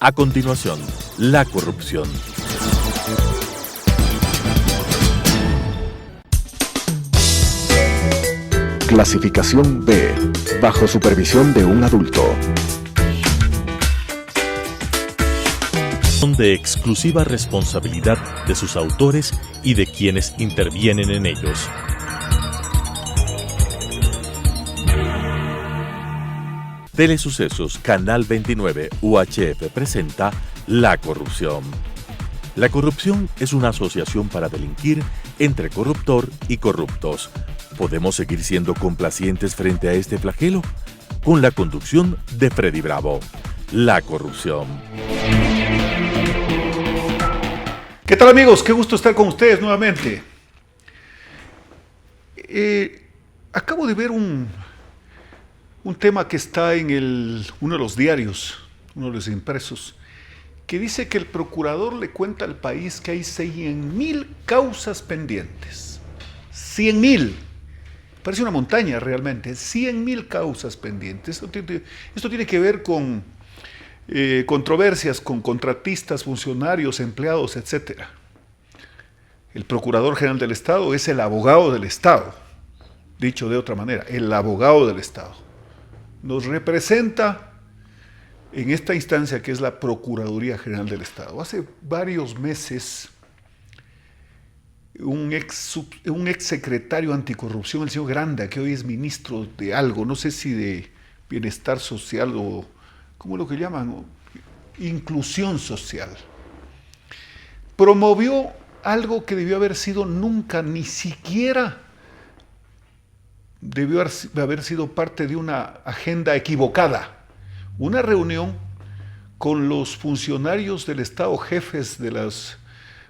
A continuación, la corrupción. Clasificación B, bajo supervisión de un adulto. Son de exclusiva responsabilidad de sus autores y de quienes intervienen en ellos. Telesucesos, Canal 29, UHF presenta La Corrupción. La corrupción es una asociación para delinquir entre corruptor y corruptos. ¿Podemos seguir siendo complacientes frente a este flagelo? Con la conducción de Freddy Bravo. La corrupción. ¿Qué tal, amigos? Qué gusto estar con ustedes nuevamente. Acabo de ver un tema que está en uno de los diarios, uno de los impresos, que dice que el procurador le cuenta al país que hay 100.000 causas pendientes. 100.000. Parece una montaña realmente. 100.000 causas pendientes. Esto tiene que ver con controversias con contratistas, funcionarios, empleados, etc. El Procurador General del Estado es el abogado del Estado. Dicho de otra manera, el abogado del Estado. Nos representa en esta instancia que es la Procuraduría General del Estado. Hace varios meses, un ex secretario anticorrupción, el señor Granda, que hoy es ministro de algo, no sé si de bienestar social o, ¿cómo es lo que llaman? Inclusión social. Promovió algo que debió haber sido nunca, ni siquiera debió haber sido parte de una agenda equivocada. Una reunión con los funcionarios del Estado, jefes de las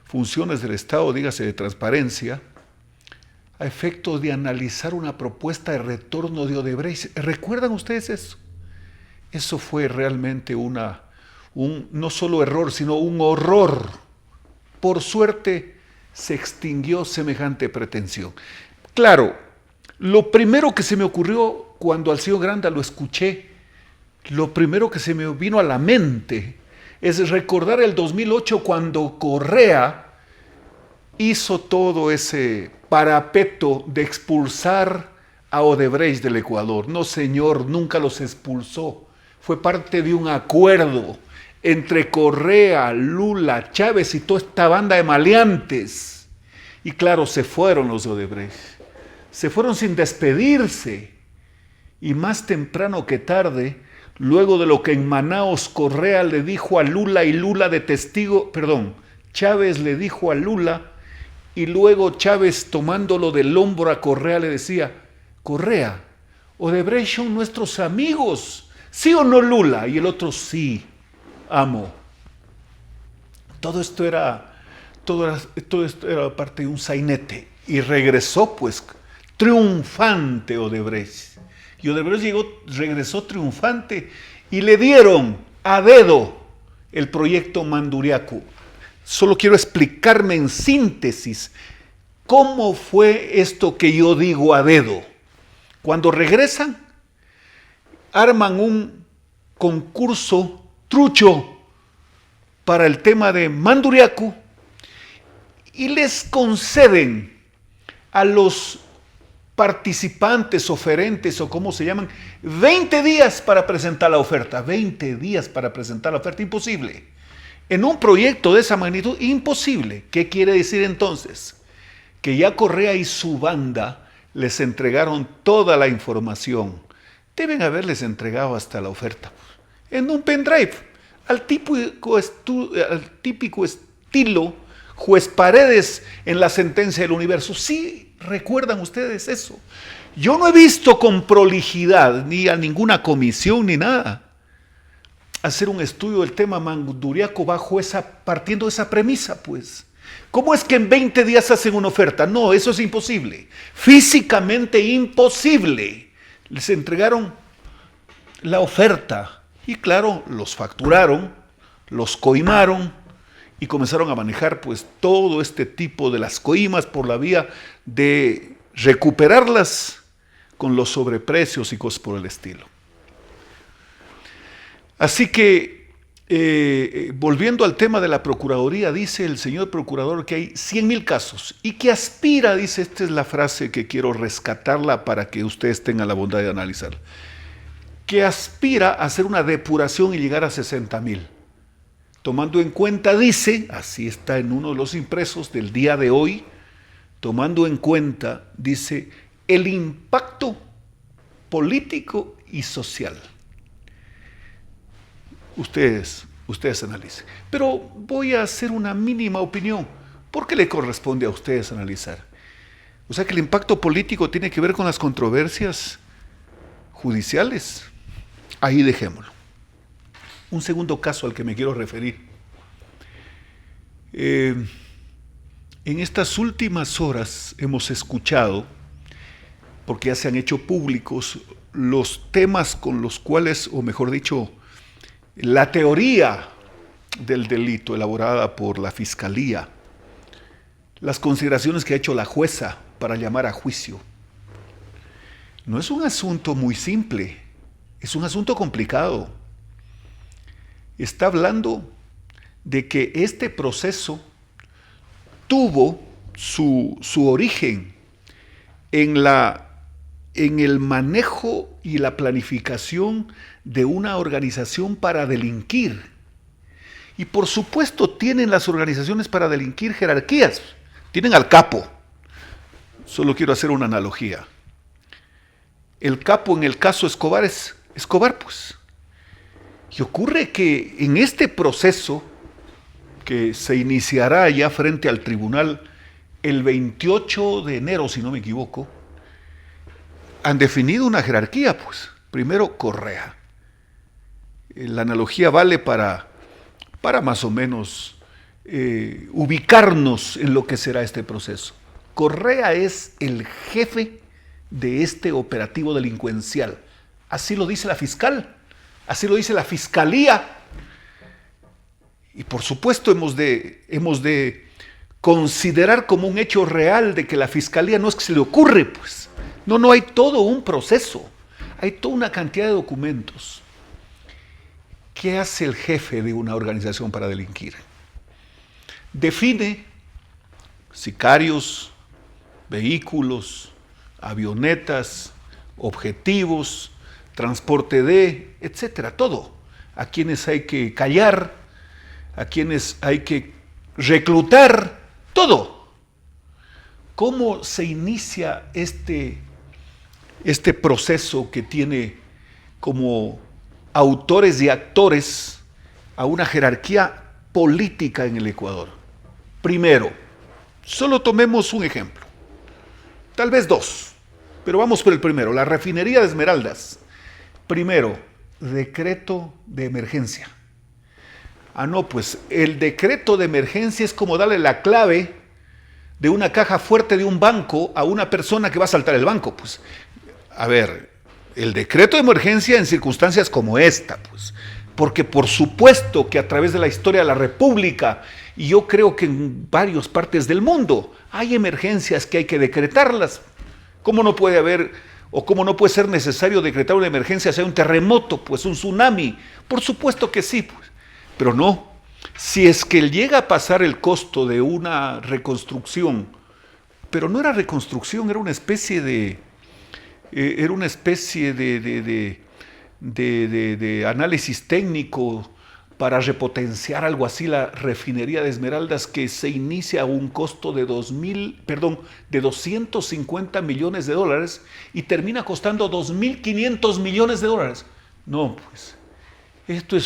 funciones del Estado, dígase de transparencia, a efecto de analizar una propuesta de retorno de Odebrecht. ¿Recuerdan ustedes eso? Eso fue realmente un no solo error, sino un horror. Por suerte se extinguió semejante pretensión. Claro, lo primero que se me ocurrió cuando al señor Granda lo escuché, lo primero que se me vino a la mente es recordar el 2008 cuando Correa hizo todo ese parapeto de expulsar a Odebrecht del Ecuador. No, señor, nunca los expulsó. Fue parte de un acuerdo entre Correa, Lula, Chávez y toda esta banda de maleantes. Y claro, se fueron los de Odebrecht. Se fueron sin despedirse. Y más temprano que tarde, luego de lo que en Manaos Correa le dijo a Lula y Lula de testigo, Chávez le dijo a Lula y luego Chávez tomándolo del hombro a Correa le decía, Correa, Odebrecht son nuestros amigos, ¿sí o no, Lula? Y el otro, sí, amo. Todo esto era parte de un sainete y regresó pues triunfante Odebrecht. Y Odebrecht regresó triunfante y le dieron a dedo el proyecto Manduriaco. Solo quiero explicarme en síntesis cómo fue esto que yo digo a dedo. Cuando regresan, arman un concurso trucho para el tema de Manduriaco y les conceden a los participantes, oferentes o como se llaman, 20 días para presentar la oferta. 20 días para presentar la oferta, imposible. En un proyecto de esa magnitud, imposible. ¿Qué quiere decir entonces? Que ya Correa y su banda les entregaron toda la información. Deben haberles entregado hasta la oferta en un pendrive, al típico estilo Juez Paredes en La Sentencia del Universo. Sí, ¿recuerdan ustedes eso? Yo no he visto con prolijidad ni a ninguna comisión ni nada hacer un estudio del tema Manduriaco partiendo de esa premisa, pues. ¿Cómo es que en 20 días hacen una oferta? No, eso es imposible. Físicamente imposible. Les entregaron la oferta y claro, los facturaron, los coimaron y comenzaron a manejar pues todo este tipo de las coimas por la vía de recuperarlas con los sobreprecios y cosas por el estilo. Así que volviendo al tema de la Procuraduría, dice el señor Procurador que hay 100.000 casos y que aspira, dice, esta es la frase que quiero rescatarla para que ustedes tengan la bondad de analizarla, que aspira a hacer una depuración y llegar a 60.000. Tomando en cuenta, dice, así está en uno de los impresos del día de hoy, tomando en cuenta, dice, el impacto político y social. Ustedes analicen. Pero voy a hacer una mínima opinión. ¿Por qué le corresponde a ustedes analizar? O sea que el impacto político tiene que ver con las controversias judiciales. Ahí dejémoslo. Un segundo caso al que me quiero referir. En estas últimas horas hemos escuchado, porque ya se han hecho públicos, los temas con los cuales, o mejor dicho, la teoría del delito elaborada por la Fiscalía, las consideraciones que ha hecho la jueza para llamar a juicio. No es un asunto muy simple, es un asunto complicado. Está hablando de que este proceso tuvo su origen en el manejo y la planificación de una organización para delinquir. Y por supuesto tienen las organizaciones para delinquir jerarquías. Tienen al capo. Solo quiero hacer una analogía. El capo en el caso Escobar es Escobar, pues. Y ocurre que en este proceso, que se iniciará ya frente al tribunal el 28 de enero, si no me equivoco, han definido una jerarquía, pues. Primero, Correa. La analogía vale para más o menos ubicarnos en lo que será este proceso. Correa es el jefe de este operativo delincuencial. Así lo dice la fiscal, así lo dice la fiscalía. Y por supuesto hemos de considerar como un hecho real de que la fiscalía no es que se le ocurre, pues. No, hay todo un proceso, hay toda una cantidad de documentos. ¿Qué hace el jefe de una organización para delinquir? Define sicarios, vehículos, avionetas, objetivos, transporte de, etcétera, todo. A quienes hay que callar, a quienes hay que reclutar, todo. ¿Cómo se inicia este proceso que tiene como autores y actores a una jerarquía política en el Ecuador? Primero, solo tomemos un ejemplo, tal vez dos, pero vamos por el primero, la refinería de Esmeraldas. Primero, decreto de emergencia. No, pues el decreto de emergencia es como darle la clave de una caja fuerte de un banco a una persona que va a saltar el banco, pues. A ver, el decreto de emergencia en circunstancias como esta, pues, porque por supuesto que a través de la historia de la República, y yo creo que en varias partes del mundo, hay emergencias que hay que decretarlas. ¿Cómo no puede haber, o cómo no puede ser necesario decretar una emergencia si hay un terremoto, pues un tsunami? Por supuesto que sí, pues, pero no. Si es que llega a pasar el costo de una reconstrucción, pero no era reconstrucción, era una especie de análisis técnico para repotenciar algo así la refinería de Esmeraldas, que se inicia a un costo de 250 millones de dólares y termina costando 2.500 millones de dólares. No, pues, esta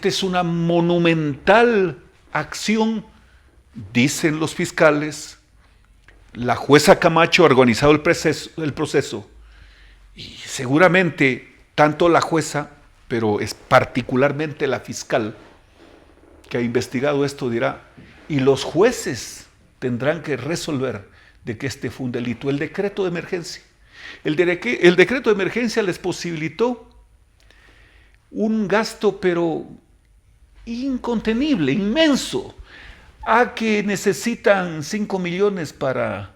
es una monumental acción, dicen los fiscales. La jueza Camacho ha organizado el proceso y seguramente tanto la jueza, pero es particularmente la fiscal que ha investigado esto, dirá, y los jueces tendrán que resolver de que este fue un delito. El decreto de emergencia. El decreto de emergencia les posibilitó un gasto, pero incontenible, inmenso. Que necesitan 5 millones para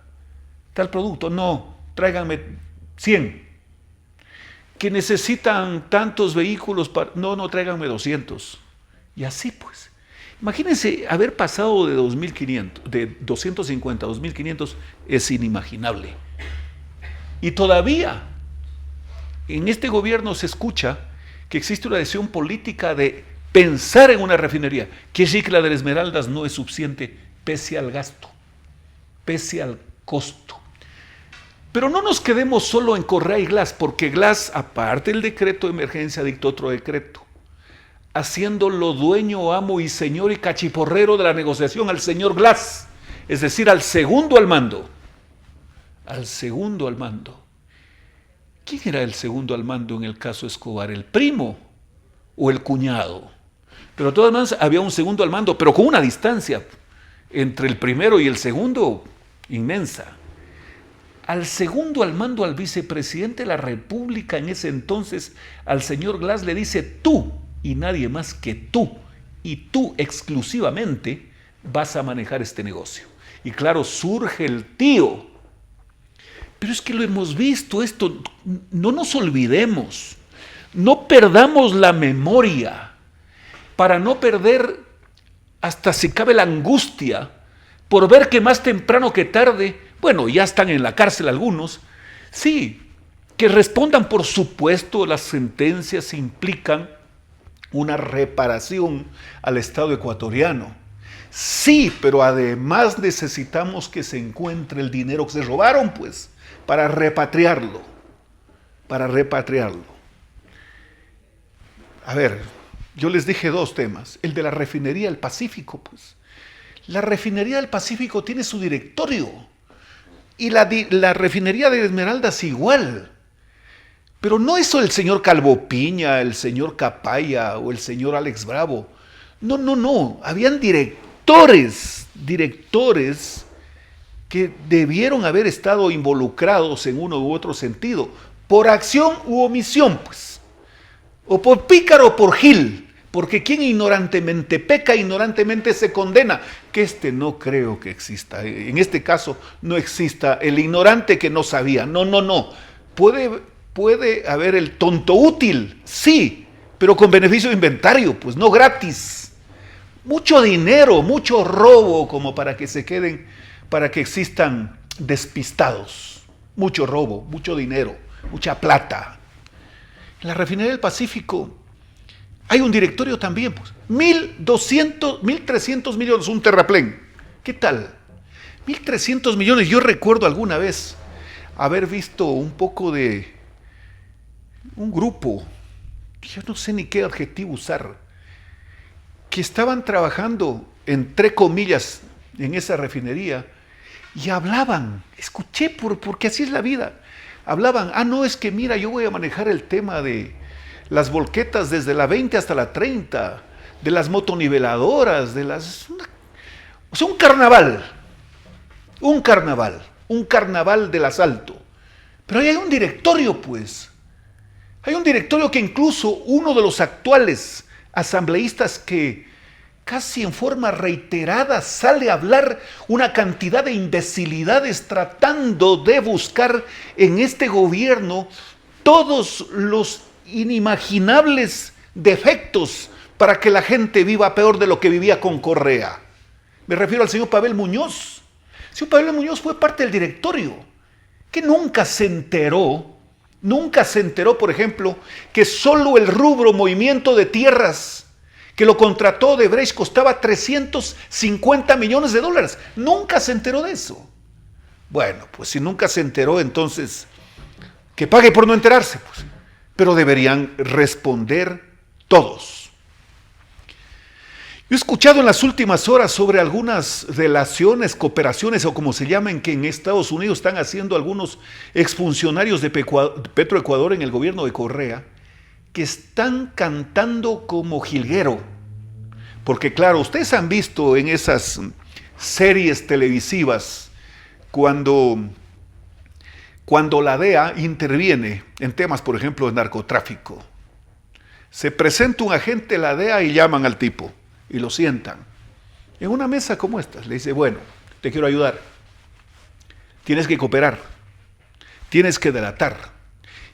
tal producto. No, tráiganme 100. que necesitan tantos vehículos para... No, tráiganme 200. Y así pues. Imagínense haber pasado de 2.500, de 250 a 2.500, es inimaginable. Y todavía en este gobierno se escucha que existe una decisión política de pensar en una refinería. Que sí que la de Esmeraldas no es suficiente pese al gasto, pese al costo. Pero no nos quedemos solo en Correa y Glass, porque Glass, aparte del decreto de emergencia, dictó otro decreto, haciéndolo dueño, amo y señor y cachiporrero de la negociación al señor Glass, es decir, al segundo al mando. Al segundo al mando. ¿Quién era el segundo al mando en el caso Escobar? ¿El primo o el cuñado? Pero de todas maneras había un segundo al mando, pero con una distancia entre el primero y el segundo inmensa. Al segundo al mando, al vicepresidente de la República en ese entonces, al señor Glass le dice: tú y nadie más que tú, y tú exclusivamente vas a manejar este negocio. Y claro, surge el tío. Pero es que lo hemos visto esto, no nos olvidemos, no perdamos la memoria, para no perder hasta si cabe la angustia por ver que más temprano que tarde, bueno, ya están en la cárcel algunos, sí, que respondan. Por supuesto, las sentencias implican una reparación al Estado ecuatoriano. Sí, pero además necesitamos que se encuentre el dinero que se robaron, pues, para repatriarlo. Para repatriarlo. A ver, yo les dije dos temas. El de la refinería del Pacífico, pues. La refinería del Pacífico tiene su directorio. Y la refinería de Esmeraldas igual. Pero no eso el señor Calvo Piña, el señor Capaya o el señor Alex Bravo. No. Habían directores que debieron haber estado involucrados en uno u otro sentido, por acción u omisión, pues. O por pícaro o por gil. Porque quien ignorantemente peca, ignorantemente se condena. Que no creo que exista. En este caso no exista el ignorante que no sabía. No. Puede haber el tonto útil, sí, pero con beneficio de inventario, pues no gratis. Mucho dinero, mucho robo como para que se queden, para que existan despistados. Mucho robo, mucho dinero, mucha plata. En la refinería del Pacífico hay un directorio también, pues. 1.300 millones, un terraplén. ¿Qué tal? 1.300 millones. Yo recuerdo alguna vez haber visto un poco de un grupo, yo no sé ni qué adjetivo usar, que estaban trabajando, entre comillas, en esa refinería y hablaban, escuché porque así es la vida, hablaban: no, es que mira, yo voy a manejar el tema de las volquetas desde la 20 hasta la 30, de las motoniveladoras, o sea, un carnaval del asalto. Pero ahí hay un directorio, pues. Hay un directorio que incluso uno de los actuales asambleístas, que casi en forma reiterada sale a hablar una cantidad de imbecilidades tratando de buscar en este gobierno todos los inimaginables defectos para que la gente viva peor de lo que vivía con Correa. Me refiero al señor Pavel Muñoz. El señor Pavel Muñoz fue parte del directorio, que nunca se enteró, por ejemplo, que solo el rubro movimiento de tierras que lo contrató Odebrecht costaba $350 millones. Nunca se enteró de eso. Bueno, pues si nunca se enteró, entonces que pague por no enterarse, pues. Pero deberían responder todos. Yo he escuchado en las últimas horas sobre algunas relaciones, cooperaciones o como se llaman, que en Estados Unidos están haciendo algunos exfuncionarios de Petroecuador en el gobierno de Correa, que están cantando como jilguero. Porque claro, ustedes han visto en esas series televisivas cuando la DEA interviene en temas, por ejemplo, de narcotráfico. Se presenta un agente de la DEA y llaman al tipo y lo sientan en una mesa como esta. Le dice: bueno, te quiero ayudar, tienes que cooperar, tienes que delatar.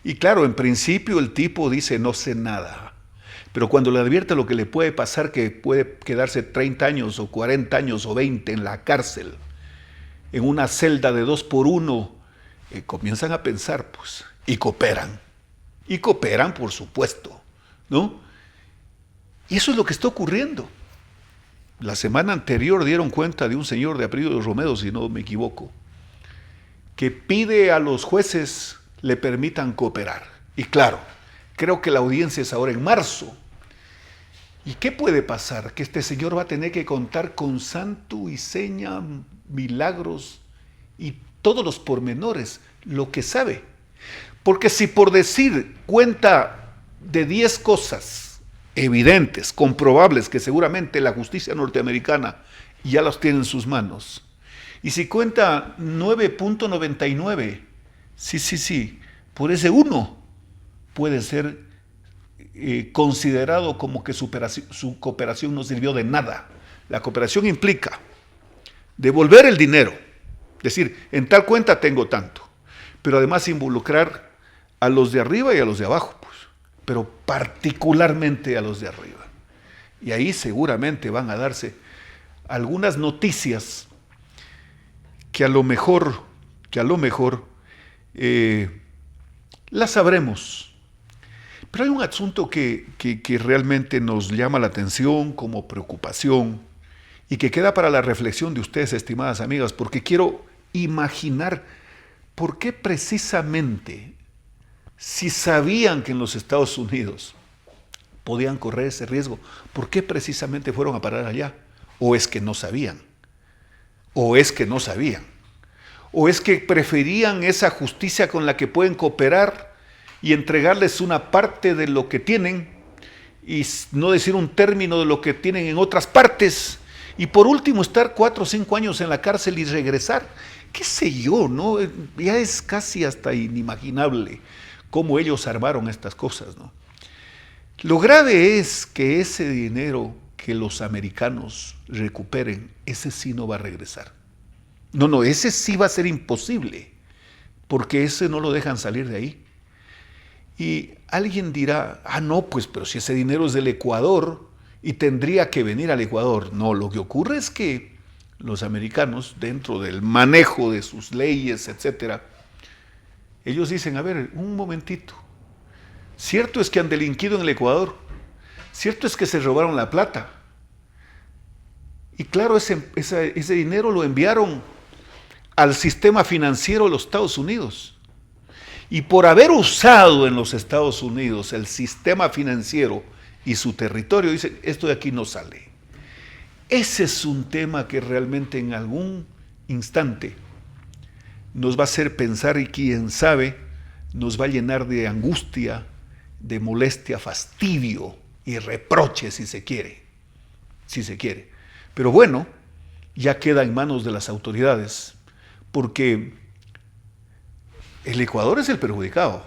Y claro, en principio el tipo dice no sé nada, pero cuando le advierte lo que le puede pasar, que puede quedarse 30 años o 40 años o 20 en la cárcel, en una celda de 2 por 1, comienzan a pensar, pues, y cooperan, por supuesto, ¿no? Y eso es lo que está ocurriendo. La semana anterior dieron cuenta de un señor de apellido Romero, si no me equivoco, que pide a los jueces le permitan cooperar. Y claro, creo que la audiencia es ahora en marzo. ¿Y qué puede pasar? Que este señor va a tener que contar con santo y seña, milagros y todos los pormenores, lo que sabe. Porque si por decir cuenta de 10 cosas evidentes, comprobables, que seguramente la justicia norteamericana ya las tiene en sus manos, y si cuenta 9.99, sí, por ese uno puede ser considerado como que su cooperación no sirvió de nada. La cooperación implica devolver el dinero, es decir, en tal cuenta tengo tanto, pero además involucrar a los de arriba y a los de abajo, pues, pero particularmente a los de arriba. Y ahí seguramente van a darse algunas noticias que a lo mejor las sabremos. Pero hay un asunto que realmente nos llama la atención como preocupación y que queda para la reflexión de ustedes, estimadas amigas, porque quiero imaginar por qué precisamente, si sabían que en los Estados Unidos podían correr ese riesgo, ¿por qué precisamente fueron a parar allá? ¿O es que no sabían? ¿O es que preferían esa justicia con la que pueden cooperar y entregarles una parte de lo que tienen y no decir un término de lo que tienen en otras partes, y por último estar 4 o 5 años en la cárcel y regresar? ¿Qué sé yo, no? Ya es casi hasta inimaginable cómo ellos armaron estas cosas, ¿no? Lo grave es que ese dinero que los americanos recuperen, ese sí no va a regresar. No, ese sí va a ser imposible, porque ese no lo dejan salir de ahí. Y alguien dirá, no, pues, pero si ese dinero es del Ecuador y tendría que venir al Ecuador. No, lo que ocurre es que los americanos, dentro del manejo de sus leyes, etcétera, ellos dicen, a ver, un momentito, cierto es que han delinquido en el Ecuador, cierto es que se robaron la plata, y claro, ese dinero lo enviaron al sistema financiero de los Estados Unidos. Y por haber usado en los Estados Unidos el sistema financiero y su territorio, dicen, esto de aquí no sale. Ese es un tema que realmente en algún instante nos va a hacer pensar, y quién sabe, nos va a llenar de angustia, de molestia, fastidio y reproche, si se quiere. Pero bueno, ya queda en manos de las autoridades, porque el Ecuador es el perjudicado,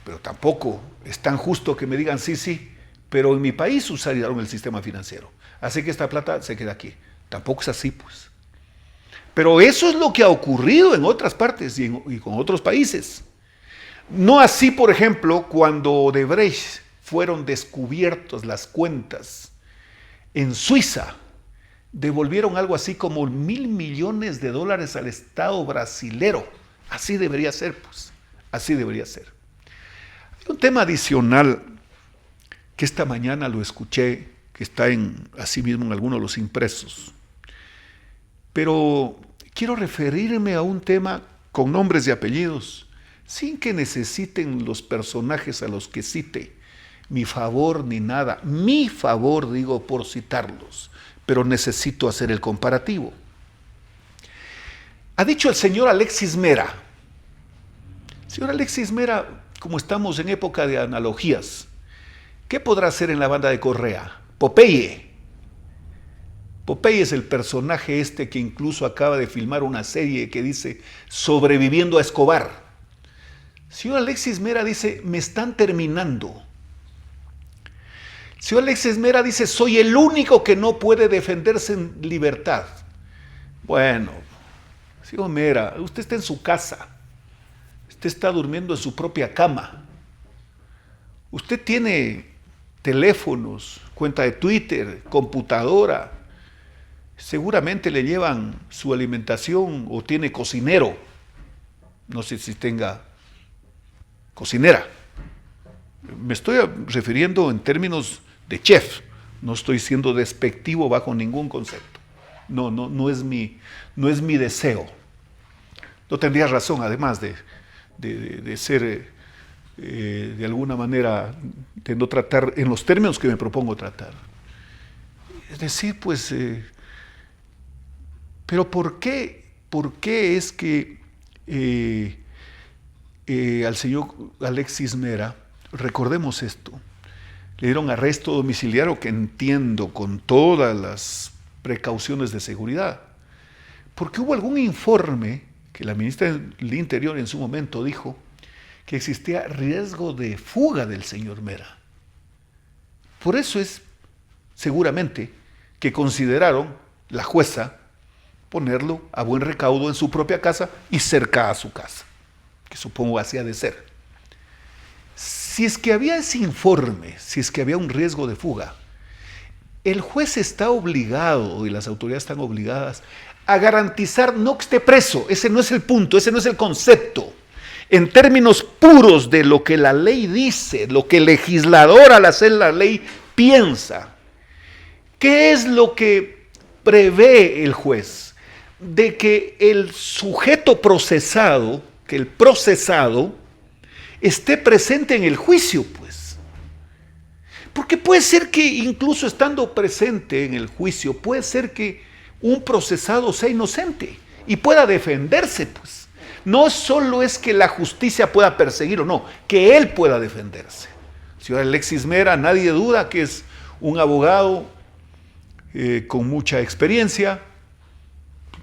pero tampoco es tan justo que me digan sí, pero en mi país usaron el sistema financiero, así que esta plata se queda aquí. Tampoco es así, pues. Pero eso es lo que ha ocurrido en otras partes y con otros países. No así, por ejemplo, cuando Odebrecht fueron descubiertas las cuentas en Suiza, devolvieron algo así como $1,000 millones al Estado brasilero. Así debería ser, pues. Así debería ser. Hay un tema adicional que esta mañana lo escuché, que está así mismo en algunos de los impresos. Pero quiero referirme a un tema con nombres y apellidos, sin que necesiten los personajes a los que cite mi favor ni nada. Mi favor, digo, por citarlos, pero necesito hacer el comparativo. Ha dicho el señor Alexis Mera. Señor Alexis Mera, como estamos en época de analogías, ¿qué podrá hacer en la banda de Correa? Popeye. Popeye es el personaje que incluso acaba de filmar una serie que dice Sobreviviendo a Escobar. Señor Alexis Mera dice, me están terminando. Señor Alexis Mera dice, soy el único que no puede defenderse en libertad. Bueno, señor Mera, usted está en su casa. Usted está durmiendo en su propia cama. Usted tiene teléfonos, cuenta de Twitter, computadora. Seguramente le llevan su alimentación o tiene cocinero. No sé si tenga cocinera. Me estoy refiriendo en términos de chef. No estoy siendo despectivo bajo ningún concepto. No es mi deseo. No tendría razón, además de ser, de alguna manera, de no tratar en los términos que me propongo tratar. Es decir, pues, pero ¿por qué es que al señor Alexis Mera, recordemos esto, le dieron arresto domiciliario, que entiendo con todas las precauciones de seguridad? Porque hubo algún informe que la ministra del Interior en su momento dijo que existía riesgo de fuga del señor Mera. Por eso es, seguramente, que consideraron la jueza ponerlo a buen recaudo en su propia casa y cerca a su casa, que supongo así ha de ser. Si es que había ese informe, si es que había un riesgo de fuga, el juez está obligado y las autoridades están obligadas a garantizar no que esté preso. Ese no es el punto, ese no es el concepto. En términos puros de lo que la ley dice, lo que el legislador al hacer la ley piensa, ¿qué es lo que prevé el juez? De que el sujeto procesado, que el procesado, esté presente en el juicio, pues. Porque puede ser que incluso estando presente en el juicio, puede ser que un procesado sea inocente y pueda defenderse, pues. No solo es que la justicia pueda perseguirlo, no, que él pueda defenderse. El señor Alexis Mera, nadie duda que es un abogado con mucha experiencia,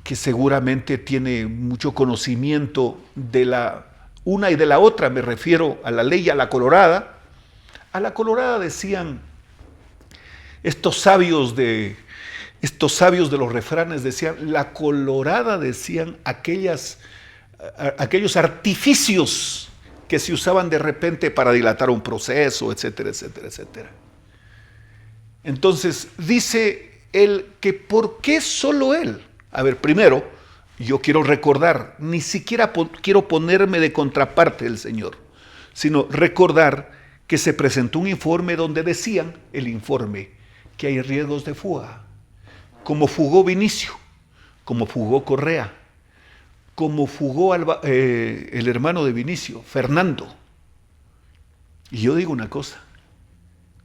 que seguramente tiene mucho conocimiento de la una y de la otra, me refiero a la ley y a la colorada. A la colorada decían estos sabios de los refranes, decían, la colorada decían aquellos artificios que se usaban de repente para dilatar un proceso, etcétera, etcétera, etcétera. Entonces dice él que ¿por qué solo él? A ver, primero, yo quiero recordar, ni siquiera quiero ponerme de contraparte del señor, sino recordar que se presentó un informe donde decían, el informe, que hay riesgos de fuga, como fugó Vinicio, como fugó Correa, como fugó el hermano de Vinicio, Fernando. Y yo digo una cosa,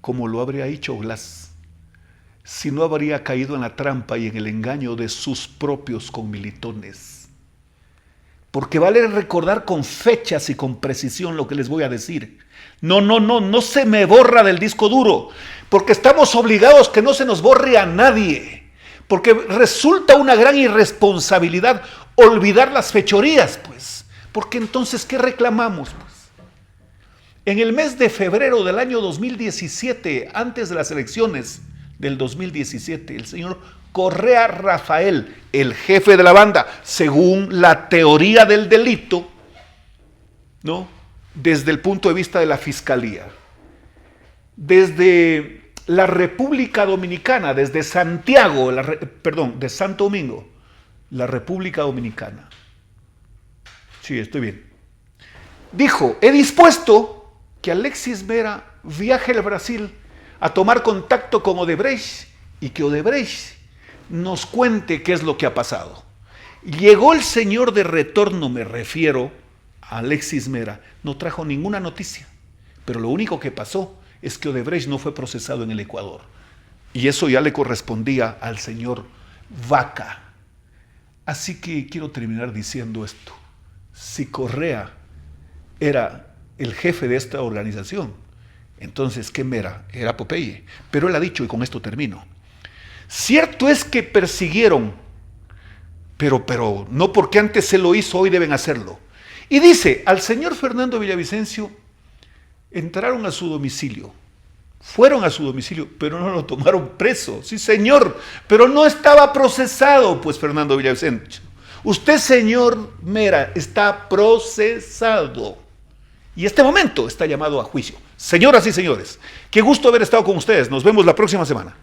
como lo habría hecho Blas, si no habría caído en la trampa y en el engaño de sus propios conmilitones. Porque vale recordar con fechas y con precisión lo que les voy a decir. No se me borra del disco duro, porque estamos obligados que no se nos borre a nadie, porque resulta una gran irresponsabilidad olvidar las fechorías, pues, porque entonces, ¿qué reclamamos? Pues, en el mes de febrero del año 2017, antes de las elecciones del 2017, el señor Correa Rafael, el jefe de la banda, según la teoría del delito, ¿no?, desde el punto de vista de la fiscalía, desde la República Dominicana, desde Santiago, de Santo Domingo, la República Dominicana. Sí, estoy bien. Dijo, he dispuesto que Alexis Mera viaje al Brasil a tomar contacto con Odebrecht y que Odebrecht nos cuente qué es lo que ha pasado. Llegó el señor de retorno, me refiero a Alexis Mera, no trajo ninguna noticia, pero lo único que pasó es que Odebrecht no fue procesado en el Ecuador, y eso ya le correspondía al señor Vaca. Así que quiero terminar diciendo esto: si Correa era el jefe de esta organización, entonces ¿qué Mera? Era Popeye. Pero él ha dicho, y con esto termino, cierto es que persiguieron, pero no porque antes se lo hizo, hoy deben hacerlo. Y dice, al señor Fernando Villavicencio entraron a su domicilio, fueron a su domicilio, pero no lo tomaron preso. Sí, señor, pero no estaba procesado, pues, Fernando Villavicencio. Usted, señor Mera, está procesado. Y este momento está llamado a juicio. Señoras y señores, qué gusto haber estado con ustedes. Nos vemos la próxima semana.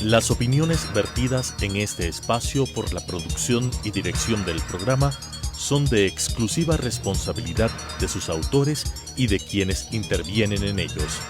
Las opiniones vertidas en este espacio por la producción y dirección del programa son de exclusiva responsabilidad de sus autores y de quienes intervienen en ellos.